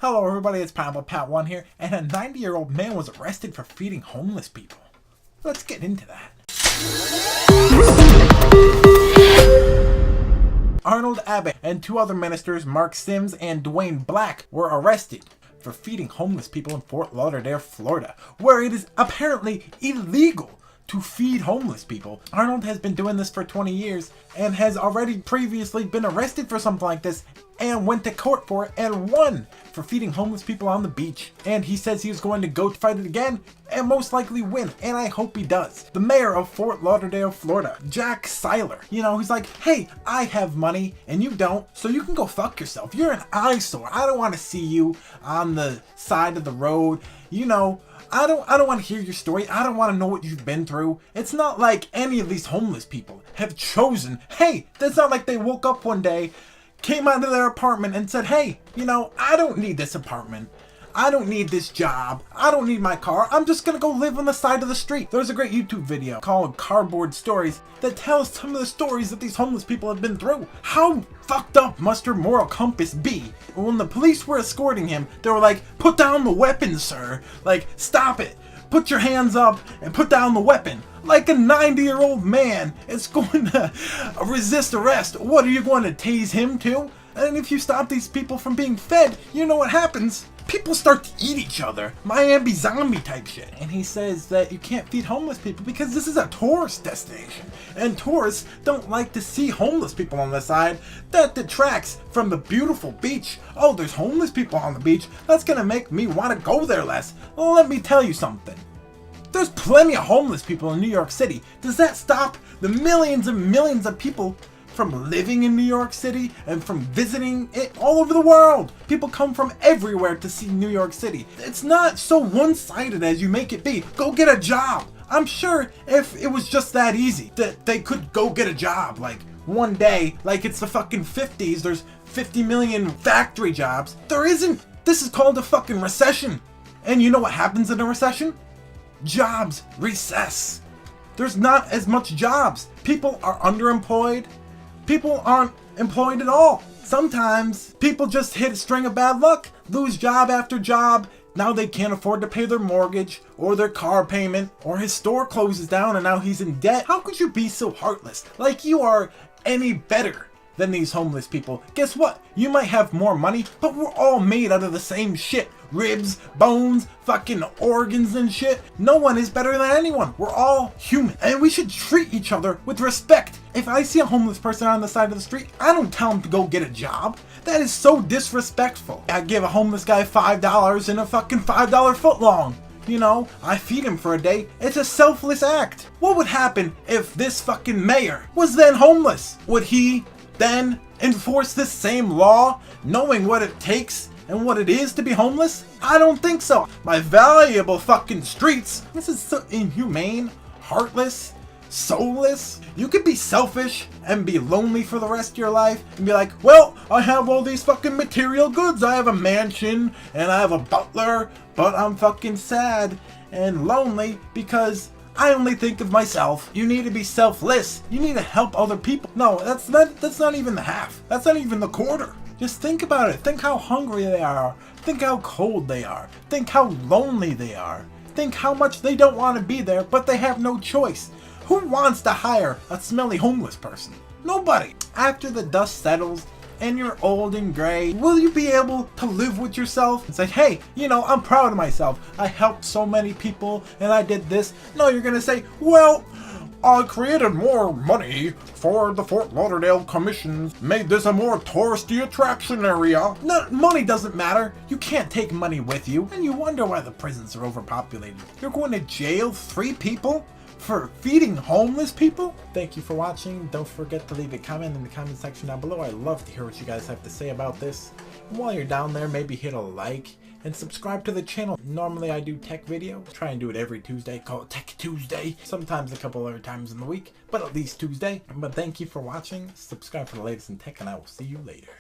Hello everybody, it's Pineapple Pat 1 here, and a 90-year-old man was arrested for feeding homeless people. Let's get into that. Arnold Abbott and two other ministers, Mark Sims and Dwayne Black, were arrested for feeding homeless people in Fort Lauderdale, Florida, where it is apparently illegal to feed homeless people. Arnold has been doing this for 20 years and has already previously been arrested for something like this and went to court for it and won for feeding homeless people on the beach. And he says he was going to go fight it again and most likely win, and I hope he does. The mayor of Fort Lauderdale, Florida, Jack Seiler, he's like, hey, I have money and you don't, so you can go fuck yourself. You're an eyesore. I don't want to see you on the side of the road. I don't want to hear your story. I don't want to know what you've been through. It's not like any of these homeless people have chosen, hey, that's not like they woke up one day, came out of their apartment and said, hey, I don't need this apartment. I don't need this job. I don't need my car. I'm just gonna go live on the side of the street. There's a great YouTube video called Cardboard Stories that tells some of the stories that these homeless people have been through. How fucked up must your moral compass be? When the police were escorting him, they were like, put down the weapon, sir. Like, stop it. Put your hands up and put down the weapon. Like a 90-year-old man is going to resist arrest. What, are you going to tase him too? And if you stop these people from being fed, you know what happens? People start to eat each other. Miami zombie type shit. And he says that you can't feed homeless people because this is a tourist destination. And tourists don't like to see homeless people on the side. That detracts from the beautiful beach. Oh, there's homeless people on the beach. That's gonna make me want to go there less. Well, let me tell you something. There's plenty of homeless people in New York City. Does that stop the millions and millions of people from living in New York City and from visiting it all over the world? People come from everywhere to see New York City. It's not so one-sided as you make it be. Go get a job. I'm sure if it was just that easy that they could go get a job, like one day, like it's the fucking 50s, there's 50 million factory jobs. There isn't. This is called a fucking recession. And you know what happens in a recession? Jobs recess. There's not as much jobs. People are underemployed. People aren't employed at all. Sometimes people just hit a string of bad luck, lose job after job. Now they can't afford to pay their mortgage or their car payment, or his store closes down and now he's in debt. How could you be so heartless? Like you are any better than these homeless people. Guess what? You might have more money, but we're all made out of the same shit. Ribs, bones, fucking organs and shit. No one is better than anyone. We're all human. And we should treat each other with respect. If I see a homeless person on the side of the street, I don't tell him to go get a job. That is so disrespectful. I give a homeless guy $5 and a fucking $5 footlong. I feed him for a day. It's a selfless act. What would happen if this fucking mayor was then homeless? Would he then enforce this same law, knowing what it takes and what it is to be homeless? I don't think so. My valuable fucking streets. This is so inhumane, heartless, soulless. You could be selfish and be lonely for the rest of your life and be like, well, I have all these fucking material goods. I have a mansion and I have a butler, but I'm fucking sad and lonely because I only think of myself. You need to be selfless. You need to help other people. No, that's not even the half. That's not even the quarter. Just think about it. Think how hungry they are. Think how cold they are. Think how lonely they are. Think how much they don't want to be there, but they have no choice. Who wants to hire a smelly homeless person? Nobody. After the dust settles and you're old and gray, will you be able to live with yourself and say, hey, I'm proud of myself. I helped so many people and I did this. No, you're gonna say, well, I created more money for the Fort Lauderdale commissions, made this a more touristy attraction area. No, money doesn't matter. You can't take money with you. And you wonder why the prisons are overpopulated. You're going to jail 3 people for feeding homeless people? Thank you for watching. Don't forget to leave a comment in the comment section down below. I'd love to hear what you guys have to say about this. While you're down there, maybe hit a like and subscribe to the channel. Normally I do tech videos. Try and do it every Tuesday. Call it Tech Tuesday. Sometimes a couple other times in the week, but at least Tuesday. But thank you for watching. Subscribe for the latest in tech and I will see you later.